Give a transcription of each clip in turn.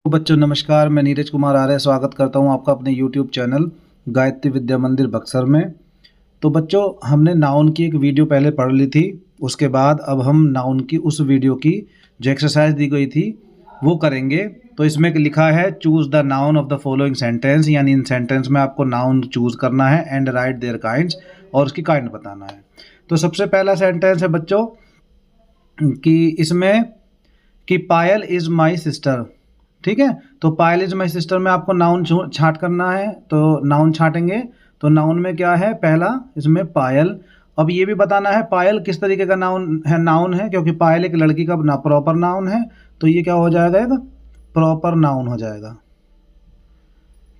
बच्चों नमस्कार, मैं नीरज कुमार आर्य स्वागत करता हूं आपका अपने YouTube चैनल गायत्री विद्या मंदिर बक्सर में। तो बच्चों हमने नाउन की एक वीडियो पहले पढ़ ली थी, उसके बाद अब हम नाउन की उस वीडियो की जो एक्सरसाइज दी गई थी वो करेंगे। तो इसमें लिखा है choose the noun of the following sentence, यानी इन सेंटेंस में आपको नाउन चूज़ करना है एंड राइट देयर काइंड्स, और उसकी काइंड बताना है। तो सबसे पहला सेंटेंस है बच्चों कि इसमें कि पायल इज़ माई सिस्टर। ठीक है, तो पायल इज माई सिस्टर में आपको नाउन छांट करना है, तो नाउन छांटेंगे। तो नाउन में क्या है, पहला इसमें पायल। अब ये भी बताना है पायल किस तरीके का नाउन है, क्योंकि पायल एक लड़की का प्रॉपर नाउन है, तो ये क्या हो जाएगा, एक प्रॉपर नाउन हो जाएगा।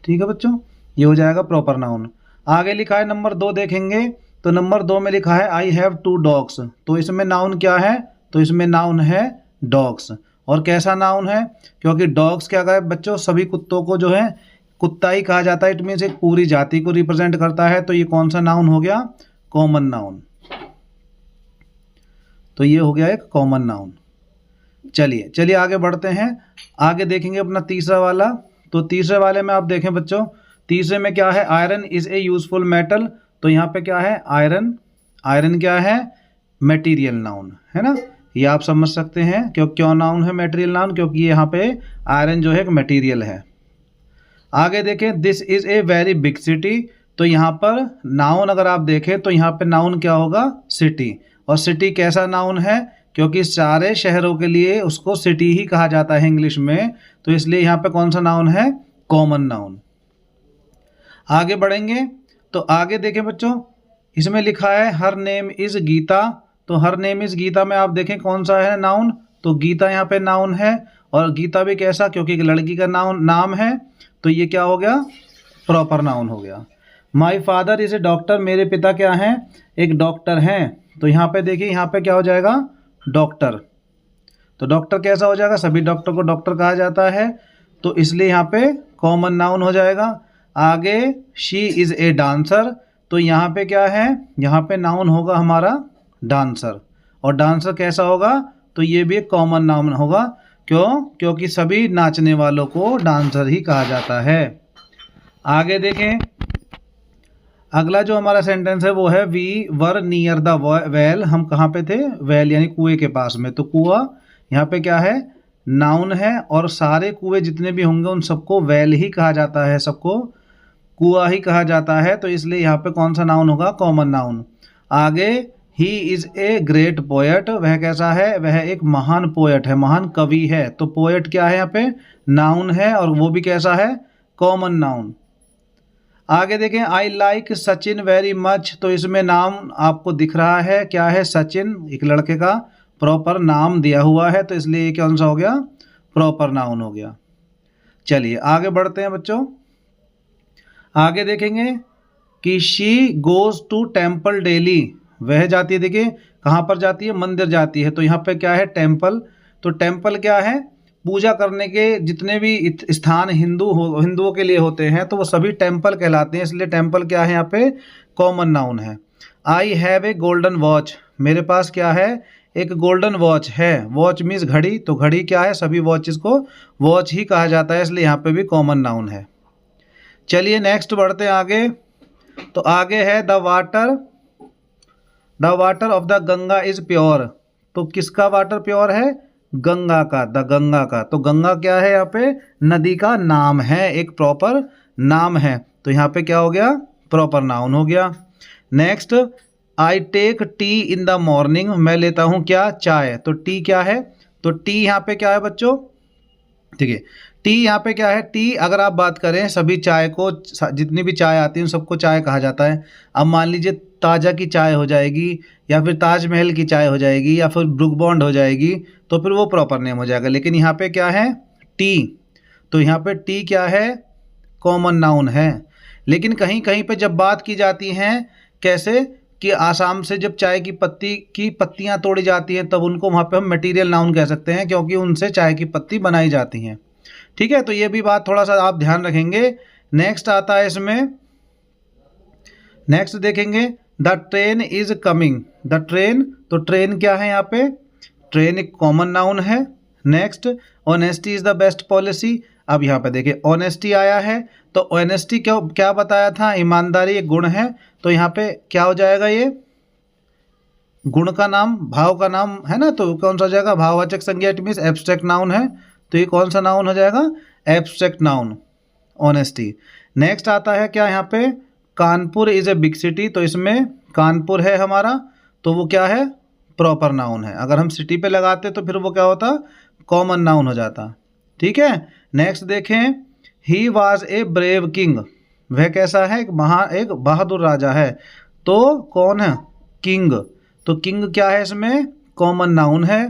ठीक है बच्चों, ये हो जाएगा प्रॉपर नाउन। आगे लिखा है नंबर 2 देखेंगे, तो नंबर 2 में लिखा है आई हैव 2 डॉग्स। तो इसमें नाउन क्या है, तो इसमें नाउन है डॉग्स। और कैसा नाउन है, क्योंकि डॉग्स क्या है बच्चों, सभी कुत्तों को जो है कुत्ता ही कहा जाता है, इट मीन्स एक पूरी जाति को रिप्रेजेंट करता है। तो ये कौन सा नाउन हो गया, कॉमन नाउन। तो ये हो गया एक कॉमन नाउन। चलिए आगे बढ़ते हैं। आगे देखेंगे अपना तीसरा वाला। तो तीसरे वाले में आप देखें बच्चों, तीसरे में क्या है, iron is a useful metal. तो यहाँ पे क्या है, आयरन क्या है, मटेरियल नाउन है ना, ये आप समझ सकते हैं। क्यों नाउन है मटेरियल नाउन, क्योंकि यहाँ पे आयरन जो है एक मटेरियल है। आगे देखें, this is a very big city. तो यहाँ पर नाउन अगर आप देखें तो यहाँ पे नाउन क्या होगा, सिटी। और सिटी कैसा नाउन है, क्योंकि सारे शहरों के लिए उसको सिटी ही कहा जाता है इंग्लिश में, तो इसलिए यहाँ पे कौन सा नाउन है, कॉमन नाउन। आगे बढ़ेंगे, तो आगे देखें बच्चों, इसमें लिखा है हर नेम इज गीता। तो हर नेम इज गीता में आप देखें कौन सा है नाउन, तो गीता यहाँ पे नाउन है। और गीता भी कैसा, क्योंकि एक लड़की का नाम है, तो ये क्या हो गया, प्रॉपर नाउन हो गया। My father is a doctor, मेरे पिता क्या हैं, एक डॉक्टर हैं। तो यहाँ पे देखिए, यहाँ पे क्या हो जाएगा, डॉक्टर। तो डॉक्टर कैसा हो जाएगा, सभी डॉक्टर को डॉक्टर कहा जाता है, तो इसलिए यहाँ पे कॉमन नाउन हो जाएगा। आगे शी इज़ ए डांसर। तो यहाँ पे क्या है, यहाँ पे नाउन होगा हमारा डांसर। और डांसर कैसा होगा, तो ये भी एक कॉमन नाउन होगा। क्योंकि सभी नाचने वालों को डांसर ही कहा जाता है। आगे देखें, अगला जो हमारा सेंटेंस है वो है we were near the well. हम कहाँ पे थे, वेल यानी कुएं के पास में। तो कुआं यहाँ पे क्या है, नाउन है, और सारे कुएं जितने भी होंगे उन सबको वेल ही कहा जाता है, सबको कुआं ही कहा जाता है, तो इसलिए यहाँ पे कौन सा नाउन होगा, कॉमन नाउन। आगे he is a great poet, वह कैसा है, वह एक महान पोएट है, महान कवि है। तो पोएट क्या है, यहाँ पे नाउन है, और वो भी कैसा है, कॉमन नाउन। आगे देखें, I like Sachin very much. तो इसमें नाम आपको दिख रहा है, क्या है, सचिन, एक लड़के का प्रॉपर नाम दिया हुआ है, तो इसलिए ये कौन सा हो गया, प्रॉपर नाउन हो गया। चलिए आगे बढ़ते हैं बच्चों। आगे देखेंगे कि she goes to temple daily, वह जाती है, देखिए कहाँ पर जाती है, मंदिर जाती है। तो यहाँ पे क्या है, टेम्पल। तो टेम्पल क्या है, पूजा करने के जितने भी स्थान हिंदुओं के लिए होते हैं, तो वो सभी टेम्पल कहलाते हैं, इसलिए टेम्पल क्या है, यहाँ पे कॉमन नाउन है। I have a golden watch, मेरे पास क्या है, एक गोल्डन वॉच है। वॉच मीन्स घड़ी, तो घड़ी क्या है, सभी वॉचेस को वॉच ही कहा जाता है, इसलिए यहाँ पे भी कॉमन नाउन है। चलिए नेक्स्ट बढ़ते हैं आगे। तो आगे है the water of the Ganga is pure. तो किसका वाटर प्योर है, गंगा का, द गंगा का। तो गंगा क्या है, यहाँ पे नदी का नाम है, एक प्रॉपर नाम है, तो यहाँ पे क्या हो गया, प्रॉपर नाउन हो गया। Next, I take tea in the morning, मैं लेता हूँ क्या, चाय। तो टी क्या है, तो टी यहाँ पे क्या है बच्चों, ठीक है, टी यहाँ पे क्या है, टी अगर आप बात करें सभी चाय को, जितनी भी चाय आती है उन सबको चाय कहा जाता है। अब मान लीजिए ताज़ा की चाय हो जाएगी, या फिर ताजमहल की चाय हो जाएगी, या फिर ब्रुक बॉन्ड हो जाएगी, तो फिर वो प्रॉपर नेम हो जाएगा। लेकिन यहाँ पे क्या है, टी, तो यहाँ पे टी क्या है, कॉमन नाउन है। लेकिन कहीं कहीं पे जब बात की जाती है, कैसे कि आसाम से जब चाय की पत्तियाँ तोड़ी जाती हैं, तब उनको वहाँ पे हम मटेरियल नाउन कह सकते हैं, क्योंकि उनसे चाय की पत्ती बनाई जाती हैं। ठीक है, तो ये भी बात थोड़ा सा आप ध्यान रखेंगे। नेक्स्ट आता है इसमें, नेक्स्ट देखेंगे the train is coming, the train, तो ट्रेन क्या है यहाँ पे, ट्रेन एक कॉमन नाउन है। Next, honesty is the best policy. अब यहाँ पे देखिए ऑनेस्टी आया है, तो ऑनेस्टी क्या क्या बताया था, ईमानदारी एक गुण है, तो यहाँ पे क्या हो जाएगा, ये गुण का नाम, भाव का नाम है ना, तो कौन सा हो जाएगा, भाववाचक संज्ञा, इट मीन्स एब्स्ट्रैक्ट नाउन है, तो ये कौन सा नाउन हो जाएगा, एब्स्ट्रैक्ट नाउन, ऑनेस्टी। नेक्स्ट आता है क्या यहाँ पे, Kanpur is a big city, तो इसमें कानपुर है हमारा, तो वो क्या है, प्रॉपर नाउन है। अगर हम सिटी पे लगाते तो फिर वो क्या होता, कॉमन नाउन हो जाता। ठीक है। नेक्स्ट देखें, he was a brave king, वह कैसा है, एक बहादुर राजा है, तो कौन है, किंग, तो किंग क्या है इसमें, कॉमन नाउन है।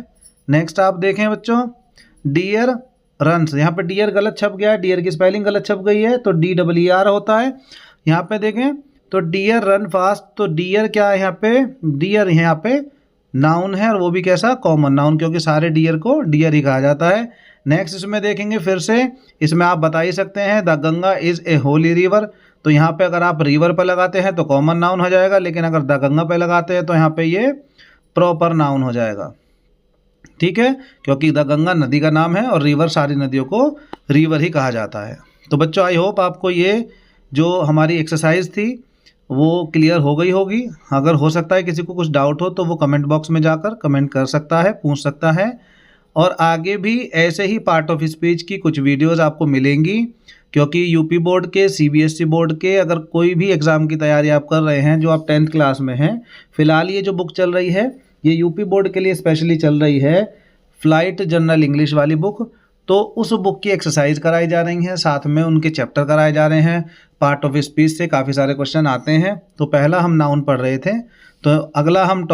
नेक्स्ट आप देखें बच्चों, डियर रन्स, यहाँ पे डियर गलत छप गया है, डियर की स्पेलिंग गलत छप गई है, तो DEER होता है। यहाँ पे देखें तो डियर रन फास्ट, तो डियर क्या है यहाँ पे, डियर यहाँ पे नाउन है, और वो भी कैसा, कॉमन नाउन, क्योंकि सारे डियर को डियर ही कहा जाता है। नेक्स्ट इसमें देखेंगे फिर से, इसमें आप बता ही सकते हैं, the Ganga is a Holi river, तो यहाँ पे अगर आप रिवर पे लगाते हैं तो कॉमन नाउन हो जाएगा, लेकिन अगर द गंगा पे लगाते हैं तो यहाँ पे ये प्रॉपर नाउन हो जाएगा। ठीक है, क्योंकि द गंगा नदी का नाम है और रिवर सारी नदियों को रिवर ही कहा जाता है। तो बच्चों आई होप आपको ये जो हमारी एक्सरसाइज थी वो क्लियर हो गई होगी। अगर हो सकता है किसी को कुछ डाउट हो तो वो कमेंट बॉक्स में जाकर कमेंट कर सकता है, पूछ सकता है। और आगे भी ऐसे ही पार्ट ऑफ स्पीच की कुछ वीडियोस आपको मिलेंगी, क्योंकि यूपी बोर्ड के, CBSE बोर्ड के अगर कोई भी एग्ज़ाम की तैयारी आप कर रहे हैं, जो आप 10th क्लास में हैं, फ़िलहाल ये जो बुक चल रही है ये यूपी बोर्ड के लिए स्पेशली चल रही है, फ्लाइट जनरल इंग्लिश वाली बुक। तो उस बुक की एक्सरसाइज कराई जा रही हैं, साथ में उनके चैप्टर कराए जा रहे हैं। पार्ट ऑफ स्पीच से काफ़ी सारे क्वेश्चन आते हैं। तो पहला हम नाउन पढ़ रहे थे, तो अगला हम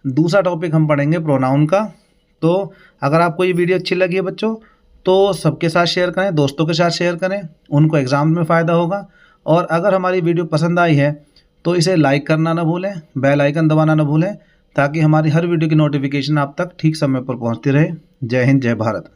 दूसरा टॉपिक हम पढ़ेंगे प्रोनाउन का। तो अगर आपको ये वीडियो अच्छी लगी है बच्चों, तो सबके साथ शेयर करें, दोस्तों के साथ शेयर करें, उनको एग्ज़ाम में फ़ायदा होगा। और अगर हमारी वीडियो पसंद आई है तो इसे लाइक करना ना भूलें, बेल आइकन दबाना ना भूलें, ताकि हमारी हर वीडियो की नोटिफिकेशन आप तक ठीक समय पर पहुंचती रहे। जय हिंद, जय भारत।